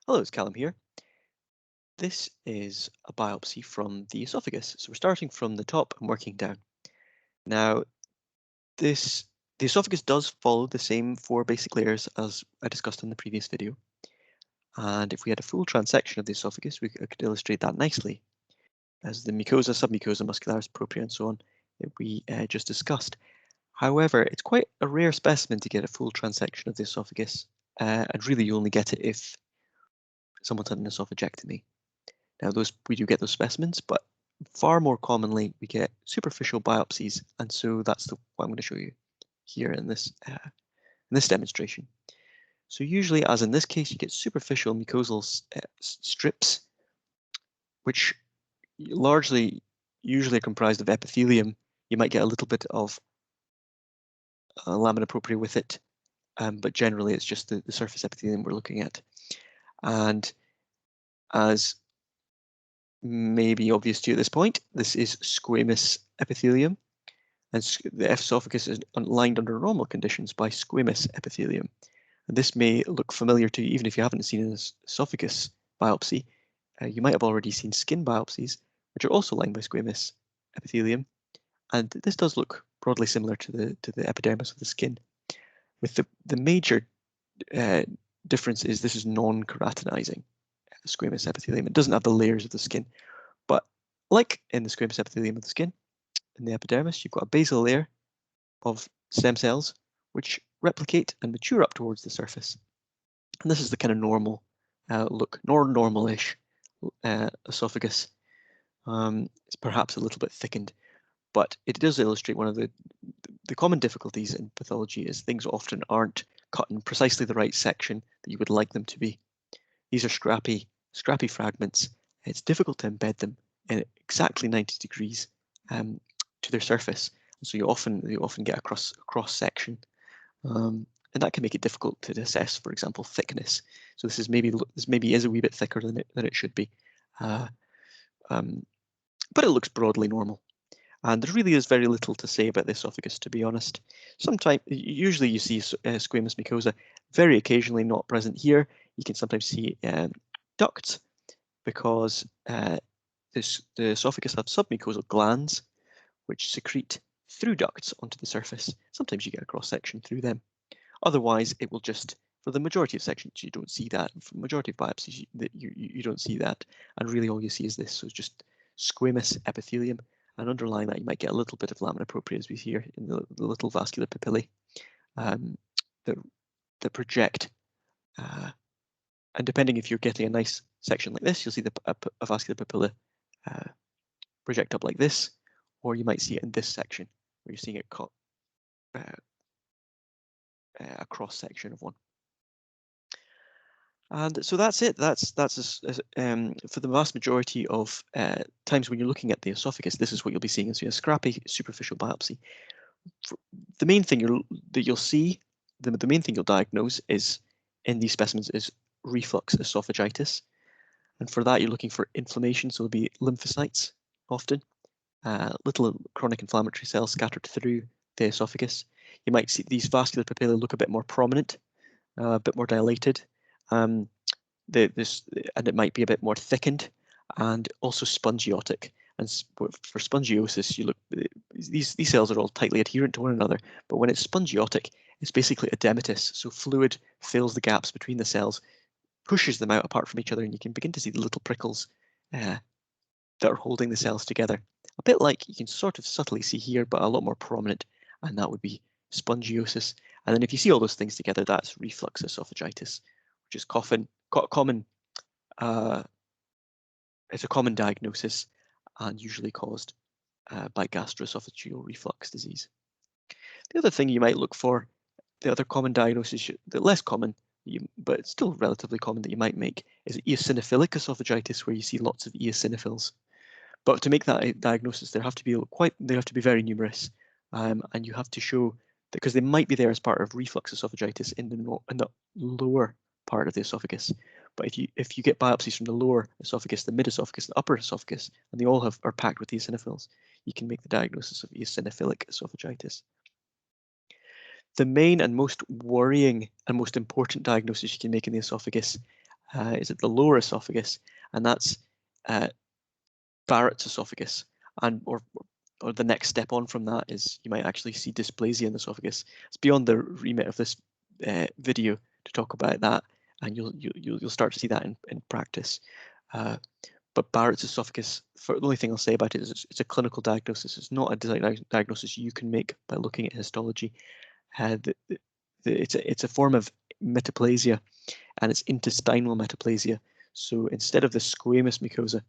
Hello, it's Callum here. This is a biopsy from the esophagus. So we're starting from the top and working down. Now, the esophagus does follow the same four basic layers as I discussed in the previous video. And if we had a full transection of the esophagus, we could illustrate that nicely, as the mucosa, submucosa, muscularis, propria, and so on that we just discussed. However, it's quite a rare specimen to get a full transection of the esophagus, and really you only get it if someone's had an esophagectomy. Now, we do get those specimens, but far more commonly we get superficial biopsies, and so that's what I'm going to show you here in this demonstration. So usually, as in this case, you get superficial mucosal strips, which usually are comprised of epithelium. You might get a little bit of lamina propria with it, but generally it's just the surface epithelium we're looking at. And as may be obvious to you at this point, this is squamous epithelium, and the esophagus is lined under normal conditions by squamous epithelium. And this may look familiar to you even if you haven't seen an esophagus biopsy. You might have already seen skin biopsies, which are also lined by squamous epithelium, and this does look broadly similar to the epidermis of the skin. With the major difference is this is non-keratinizing squamous epithelium. It doesn't have the layers of the skin, but like in the squamous epithelium of the skin, in the epidermis, you've got a basal layer of stem cells which replicate and mature up towards the surface. And this is the kind of normal look, normal-ish esophagus. It's perhaps a little bit thickened, but it does illustrate one of the common difficulties in pathology is things often aren't cut in precisely the right section that you would like them to be. These are scrappy fragments. It's difficult to embed them in exactly 90 degrees to their surface. So you often get a cross section, and that can make it difficult to assess, for example, thickness. So this maybe is a wee bit thicker than it should be, but it looks broadly normal. And there really is very little to say about the esophagus, to be honest. Usually you see squamous mucosa, very occasionally not present here. You can sometimes see ducts because the esophagus have submucosal glands which secrete through ducts onto the surface. Sometimes you get a cross section through them. Otherwise, it will just, for the majority of sections, you don't see that. For the majority of biopsies, you don't see that. And really all you see is this, so it's just squamous epithelium. And underlying that, you might get a little bit of lamina propria, as we see here in the little vascular papillae that project. And depending if you're getting a nice section like this, you'll see a vascular papilla project up like this, or you might see it in this section, where you're seeing it cut a cross section of one. And so that's it. That's for the vast majority of times when you're looking at the esophagus, this is what you'll be seeing as a scrappy superficial biopsy. The main thing you'll see, the main thing you'll diagnose is in these specimens is reflux esophagitis, and for that you're looking for inflammation. So it'll be lymphocytes often, little chronic inflammatory cells scattered through the esophagus. You might see these vascular papillae look a bit more prominent, a bit more dilated. And it might be a bit more thickened and also spongiotic. And for spongiosis, these cells are all tightly adherent to one another, but when it's spongiotic, it's basically edematous. So fluid fills the gaps between the cells, pushes them out apart from each other, and you can begin to see the little prickles that are holding the cells together. A bit like you can sort of subtly see here, but a lot more prominent, and that would be spongiosis. And then if you see all those things together, that's reflux esophagitis, which is common. It's a common diagnosis and usually caused by gastroesophageal reflux disease. The other thing you might look for, the other common diagnosis, the less common, but it's still relatively common that you might make, is eosinophilic esophagitis, where you see lots of eosinophils. But to make that diagnosis, they have to be very numerous, and you have to show that because they might be there as part of reflux esophagitis in the lower part of the esophagus. But if you get biopsies from the lower esophagus, the mid esophagus, the upper esophagus, and they all are packed with eosinophils, you can make the diagnosis of eosinophilic esophagitis. The main and most worrying and most important diagnosis you can make in the esophagus is at the lower esophagus, and that's Barrett's esophagus, and or the next step on from that is you might actually see dysplasia in the esophagus. It's beyond the remit of this video to talk about that, and you'll start to see that in practice. But Barrett's esophagus, the only thing I'll say about it is it's a clinical diagnosis. It's not a diagnosis you can make by looking at histology. It's a form of metaplasia, and it's intestinal metaplasia. So instead of the squamous mucosa,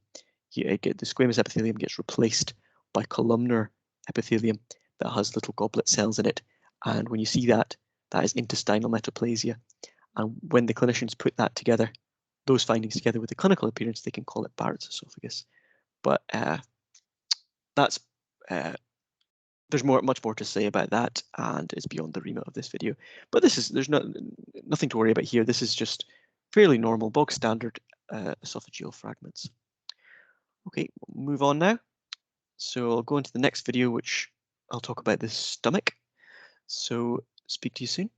the squamous epithelium gets replaced by columnar epithelium that has little goblet cells in it. And when you see that, that is intestinal metaplasia. And when the clinicians put that together, those findings together with the clinical appearance, they can call it Barrett's esophagus. But that's there's much more to say about that, and it's beyond the remit of this video. But there's nothing to worry about here. This is just fairly normal, bog standard esophageal fragments. Okay, we'll move on now. So I'll go into the next video, which I'll talk about the stomach. So speak to you soon.